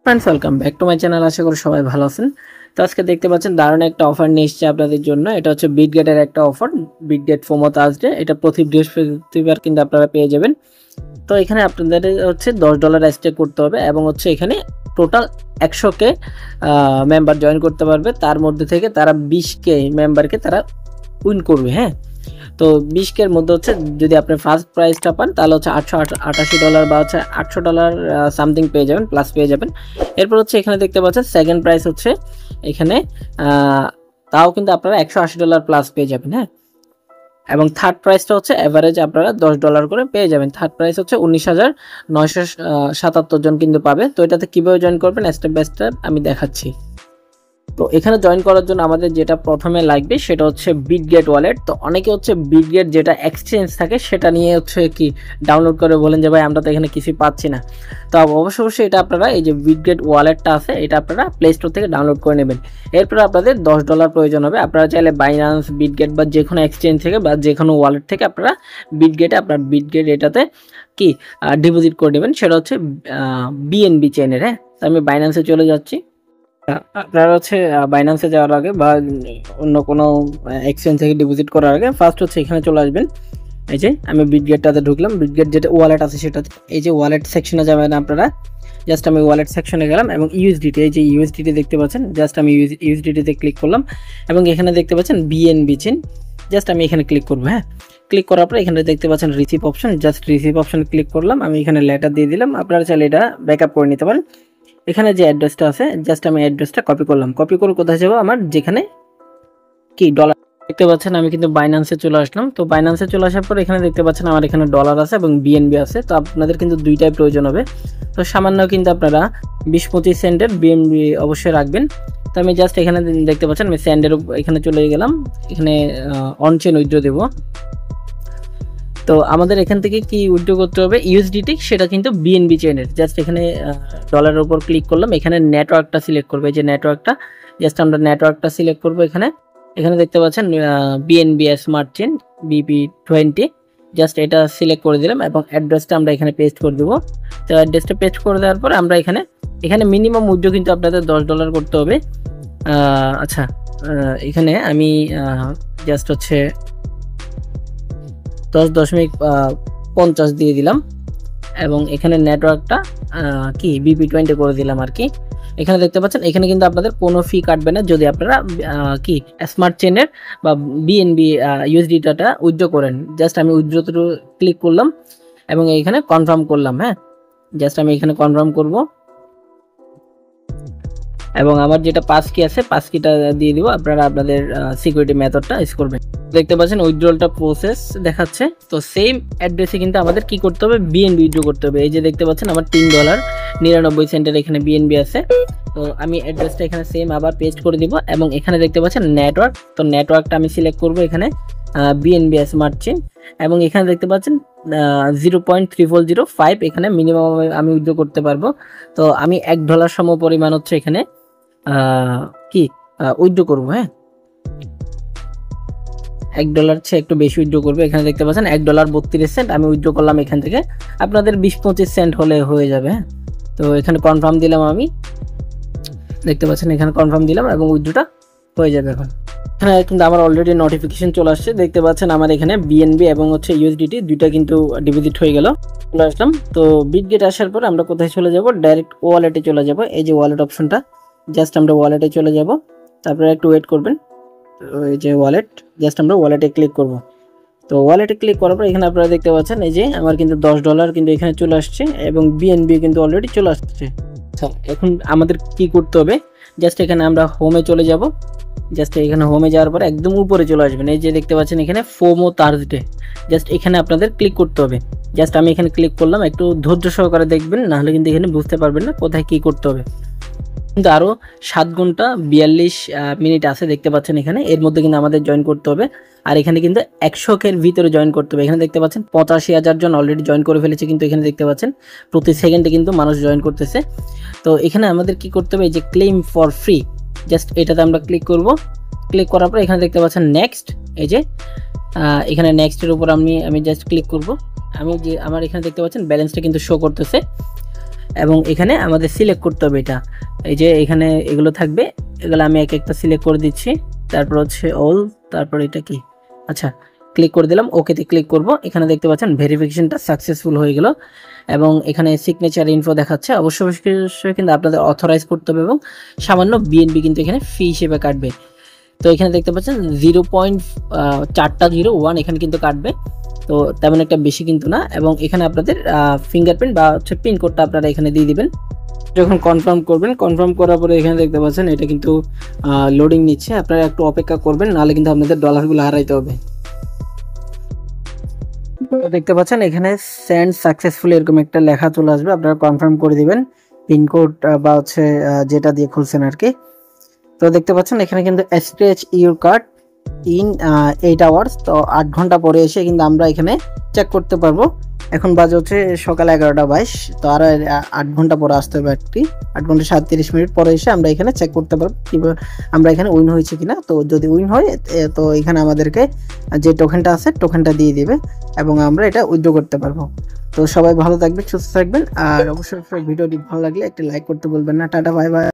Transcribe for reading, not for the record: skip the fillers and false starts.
Friends welcome back to my channel. आशा करी सबाई भालो आছেন। তো আজকে দেখতে পাচ্ছেন দারুণ একটা অফার নিয়ে এসেছে আপনাদের জন্য। এটা হচ্ছে বিটগেটের একটা অফার, বিটগেট ফোমো থার্সডে। এটা প্রতি বৃহস্পতিবার কিন্তু আপনারা পেয়ে যাবেন। তো এখানে আপনাদের হচ্ছে $10 স্টেক করতে হবে এবং হচ্ছে এখানে টোটাল 100K মেম্বার জয়েন করতে পারবে। তার মধ্যে থেকে তারা 20K মেম্বারকে তারা উইন করবে। হ্যাঁ, তো 20K এর মধ্যে হচ্ছে যদি আপনি ফার্স্ট প্রাইসটা পান তাহলে হচ্ছে $888 বা হচ্ছে $800 সামথিং পেয়ে যাবেন, প্লাস পেয়ে যাবেন। এরপর হচ্ছে এখানে দেখতে পাচ্ছেন সেকেন্ড প্রাইস হচ্ছে এখানে তাও কিন্তু আপনারা $180 প্লাস পেয়ে যাবেন। হ্যাঁ, এবং থার্ড প্রাইসটা হচ্ছে এভারেজ আপনারা $10 করে পেয়ে যাবেন। থার্ড প্রাইস হচ্ছে 19,977 জন কিন্তু পাবে। তো এটাতে কীভাবে জয়েন করবেন স্টেপ বাই স্টেপ আমি দেখাচ্ছি। তো এখানে জয়েন করার জন্য আমাদের যেটা প্রথমে লাগবে সেটা হচ্ছে বিটগেট ওয়ালেট। তো অনেকে হচ্ছে বিটগেট যেটা এক্সচেঞ্জ থাকে সেটা নিয়ে হচ্ছে কি ডাউনলোড করে বলেন যে ভাই আমরা তো এখানে কিছুই পাচ্ছি না। তো অবশ্যই এটা আপনারা এই যে বিটগেট ওয়ালেটটা আছে এটা আপনারা প্লে স্টোর থেকে ডাউনলোড করে নেবেন। এরপর আপনাদের $10 প্রয়োজন হবে। আপনারা চাইলে বাইন্যান্স, বিটগেট বা যে কোনো এক্সচেঞ্জ থেকে বা যে কোনো ওয়ালেট থেকে আপনারা বিটগেট এটাতে কি ডিপোজিট করে নেবেন। সেটা হচ্ছে বিএনবি চেনের। হ্যাঁ, তো আমি বাইন্যান্সে চলে যাচ্ছি। আপনারা হচ্ছে বাইন্যান্সে যাওয়ার আগে বা অন্য কোনো এক্সচেঞ্জ থেকে ডিপোজিট করার আগে ফার্স্ট হচ্ছে এখানে চলে আসবেন। এই যে আমি বিটগেটটাতে ঢুকলাম, বিটগেট যেটা ওয়ালেট আছে সেটাতে এই যে ওয়ালেট সেকশনে যাবেন আপনারা। জাস্ট আমি ওয়ালেট সেকশনে গেলাম এবং ইউএসডিটি, এই যে ইউএসডিটি দেখতে পাচ্ছেন, জাস্ট আমি ইউএসডিটিতে ক্লিক করলাম এবং এখানে দেখতে পাচ্ছেন বিএনবি চেন। জাস্ট আমি এখানে ক্লিক করবো। হ্যাঁ, ক্লিক করার পর এখানে দেখতে পাচ্ছেন রিসিভ অপশন, জাস্ট রিসিভ অপশনে ক্লিক করলাম। আমি এখানে লেটার দিয়ে দিলাম। আপনারা চাইলে এটা ব্যাকআপ করে নিতে পারেন। এখানে যে অ্যাড্রেসটা আছে জাস্ট আমি অ্যাড্রেসটা কপি করলাম। কপি করে কোথায় যাবো, আমার যেখানে কি ডলার দেখতে পাচ্ছেন আমি কিন্তু বাইন্যান্সে চলে আসলাম। তো বাইন্যান্সে চলে আসার পর এখানে দেখতে পাচ্ছেন আমার এখানে ডলার আছে এবং বিএনবি আছে। তো আপনাদের কিন্তু দুইটাই প্রয়োজন হবে। তো সামান্য কিন্তু আপনারা 20-25 সেন্টের বিএনবি অবশ্যই রাখবেন। তো আমি জাস্ট এখানে দেখতে পাচ্ছেন আমি সেন্ডের এখানে চলে গেলাম। এখানে অন চেন উইথড্র দেবো। তো আমাদের এখান থেকে কি উইথড্র করতে হবে ইউএসডিটি, সেটা কিন্তু বিএনবি চেনের। জাস্ট এখানে ডলারের উপর ক্লিক করলাম, এখানে নেটওয়ার্কটা সিলেক্ট করবে। যে নেটওয়ার্কটা জাস্ট আমরা নেটওয়ার্কটা সিলেক্ট করবো। এখানে দেখতে পাচ্ছেন BNB smart chain BP20, just এটা সিলেক্ট করে দিলাম এবং অ্যাড্রেসটা আমরা এখানে পেস্ট করে দেবো। তো অ্যাড্রেসটা পেস্ট করে দেওয়ার পর আমরা এখানে মিনিমাম উইথড্র কিন্তু আপনাদের $10 করতে হবে। আচ্ছা, এখানে আমি জাস্ট হচ্ছে 10.50 দিয়ে দিলাম এবং এখানে নেটওয়ার্কটা কি BP20 করে দিলাম আর কি। এখানে দেখতে পাচ্ছেন এখানে কিন্তু আপনাদের কোনো ফি কাটবে না যদি আপনারা কি স্মার্ট চেনের বা বিএনবি ইউএসডিটা উইথড্র করেন। জাস্ট আমি উইথড্রতে ক্লিক করলাম এবং এখানে কনফার্ম করলাম। হ্যাঁ, জাস্ট আমি এখানে কনফার্ম করব এবং আমার যেটা পাস কি আছে পাস কিটা দিয়ে দিব। আপনারা আপনাদের সিকিউরিটি মেথডটা ইউজ করবেন। দেখতে পাচ্ছেন উইথড্রলটা প্রসেস দেখাচ্ছে। তো সেম অ্যাড্রেসে কিন্তু আমাদের কি করতে হবে, বিএনবি উইথড্র করতে হবে। এই যে দেখতে পাচ্ছেন আমার $3.99 এখানে বিএনবি আছে। তো আমি অ্যাড্রেসটা এখানে সেম আবার পেস্ট করে দিব এবং এখানে দেখতে পাচ্ছেন নেটওয়ার্ক। তো নেটওয়ার্কটা আমি সিলেক্ট করব এখানে বিএনবি স্মার্ট চেন এবং এখানে দেখতে পাচ্ছেন 0.3405 এখানে মিনিমাম আমি উইথড্র করতে পারবো। তো আমি $1 সম পরিমাণ হচ্ছে এখানে কি উইথড্র করবো। হ্যাঁ, $1 চেয়ে একটু বেশি উইথড্র করবে। এখানে দেখতে পাচ্ছেন $1.32 আমি উইথড্র করলাম এখান থেকে। আপনাদের 20-25 সেন্ট হলে হয়ে যাবে। হ্যাঁ, তো এখানে কনফার্ম দিলাম আমি। দেখতে পাচ্ছেন এখানে কনফার্ম দিলাম এবং উইথড্রটা হয়ে যাবে। এখানে কিন্তু আমার অলরেডি নোটিফিকেশন চলে আসছে। দেখতে পাচ্ছেন আমার এখানে বিএনবি এবং হচ্ছে ইউএসডিটি দুইটা কিন্তু ডিপোজিট হয়ে গেল। চলে আসলাম। তো বিটগেট আসার পর আমরা কোথায় চলে যাব, ডাইরেক্ট ওয়ালেটে চলে যাব। এই যে ওয়ালেট অপশনটা, জাস্ট আমরা ওয়ালেটে চলে যাব। তারপরে একটু ওয়েট করবেন। এই যে ওয়ালেট, জাস্ট আমরা ওয়ালেটে ক্লিক করব। তো ওয়ালেটে ক্লিক করার পর এখানে আপনারা দেখতে পাচ্ছেন এই যে আমার কিন্তু $10 কিন্তু এখানে চলে আসছে এবং বিএনবি কিন্তু অলরেডি চলে আসছে। আচ্ছা, এখন আমাদের কি করতে হবে, জাস্ট এখানে আমরা হোমে চলে যাব। জাস্ট এখানে হোমে যাওয়ার পর একদম উপরে চলে আসবেন। এই যে দেখতে পাচ্ছেন এখানে ফোমো থার্সডে, জাস্ট এখানে আপনাদের ক্লিক করতে হবে। জাস্ট আমি এখানে ক্লিক করলাম। একটু ধৈর্য সহকারে দেখবেন, নাহলে কিন্তু এখানে বুঝতে পারবেন না কোথায় কি করতে হবে। কিন্তু আরও 7 ঘন্টা 42 মিনিট আছে দেখতে পাচ্ছেন এখানে। এর মধ্যে কিন্তু আমাদের জয়েন করতে হবে। আর এখানে কিন্তু 100K এর ভিতরে জয়েন করতে হবে। এখানে দেখতে পাচ্ছেন 85,000 জন অলরেডি জয়েন করে ফেলেছে। কিন্তু এখানে দেখতে পাচ্ছেন প্রতি সেকেন্ডে কিন্তু মানুষ জয়েন করতেছে। তো এখানে আমাদের কি করতে হবে, এই যে ক্লেম ফর ফ্রি, জাস্ট এটাতে আমরা ক্লিক করব। ক্লিক করার পর এখানে দেখতে পাচ্ছেন নেক্সট। এই যে এখানে নেক্সটের উপর আমি জাস্ট ক্লিক করব। আমি যে আমার এখানে দেখতে পাচ্ছেন ব্যালেন্সটা কিন্তু শো করতেছে। এবং এখানে আমাদের সিলেক্ট করতে হবে এটা, এই যে এখানে এগুলো থাকবে, এগুলো আমি এক একটা সিলেক্ট করে দিচ্ছি। তারপর হচ্ছে অল, তারপর এটা কি, আচ্ছা ক্লিক করে দিলাম, ওকেতে ক্লিক করব। এখানে দেখতে পাচ্ছেন ভেরিফিকেশনটা সাকসেসফুল হয়ে গেল এবং এখানে সিগনেচার ইনফো দেখাচ্ছে। অবশ্যই কিন্তু আপনাদের অথরাইজ করতে হবে এবং সামান্য বিএনপি কিন্তু এখানে ফি হিসেবে কাটবে। তো এখানে দেখতে পাচ্ছেন 0.401 এখানে কিন্তু কাটবে, তো তেমন একটা বেশি কিন্তু না। এবং এখানে আপনাদের ফিঙ্গারপ্রিন্ট বা হচ্ছে পিন কোডটা আপনারা এখানে দিয়ে দিবেন। যখন কনফার্ম করবেন, কনফার্ম করার পরে এখানে দেখতে পাচ্ছেন এটা কিন্তু লোডিং নিচ্ছে, আপনারা একটু অপেক্ষা করবেন, নাহলে কিন্তু আপনাদের ডলারগুলো হারাইতে হবে। দেখতে পাচ্ছেন এখানে সেন্ড সাকসেসফুল এরকম একটা লেখা চলে আসবে, আপনারা কনফার্ম করে দিবেন পিনকোড বা হচ্ছে যেটা দিয়ে খুলছেন আর কি। তো দেখতে পাচ্ছেন এখানে কিন্তু scratch your card in 8 hours, তো 8 ঘন্টা পরে এসে কিন্তু আমরা এখানে চেক করতে পারবো। এখন বাজে হচ্ছে সকাল 11:22, তো আরও 8 ঘন্টা পরে আসতে হবে আর কি। 8 ঘন্টা 37 মিনিট পরে এসে আমরা এখানে চেক করতে পারবো কিভাবে আমরা এখানে উইন হয়েছে কিনা। তো যদি উইন হয় তো এখানে আমাদেরকে যে টোকেনটা আছে টোকেনটা দিয়ে দিবে এবং আমরা এটা উইথড্র করতে পারবো। তো সবাই ভালো থাকবেন, সুস্থ থাকবেন, আর অবশ্যই ভিডিওটি ভালো লাগলে একটা লাইক করতে বলবেন না। Tata, bye bye.